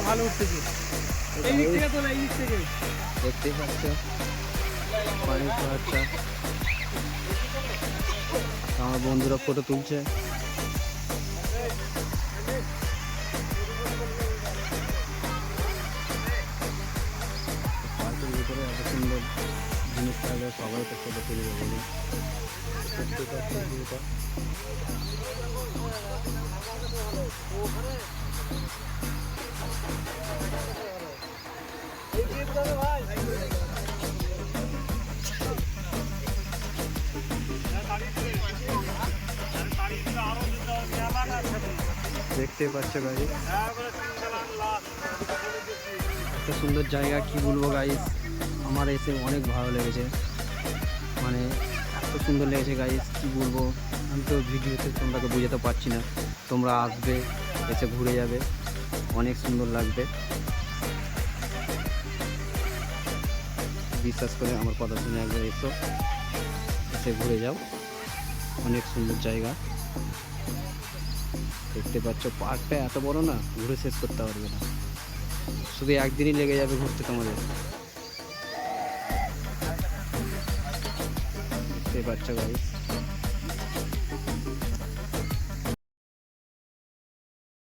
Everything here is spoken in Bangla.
ভালো উঠতেছে এই দিক থেকে তোলা, এই দিক থেকে দেখতেই পাচ্ছ পানির ঝড়টা। আমার বন্ধুরা ফটো তুলছে। পার্কের ভিতরে এত সুন্দর জিনিস থাকলে সবাই তো ফটো তুলবে বলে। দেখতেই পাচ্ছ ভিউটা। দেখতে পাচ্ছ গাইস, এত সুন্দর জায়গা কি বলবো গাইস, আমার এসে অনেক ভালো লেগেছে। মানে এত সুন্দর লেগেছে গাইস কি বলবো, আমি তো ভিডিওতে তোমরাকে বোঝাতে পারছি না। তোমরা আসবে, এসে ঘুরে যাবে, অনেক সুন্দর লাগবে। বিশ্বাস করে আমার কথা শুনে একবার এসো, এসে ঘুরে যাও, অনেক সুন্দর জায়গা। দেখতে পাচ্ছ পার্কটা এত বড় না, ঘুরে শেষ করতে পারবে না, শুধু একদিনই লেগে যাবে ঘুরতে তোমাদের। দেখতে পাচ্ছ গাইস।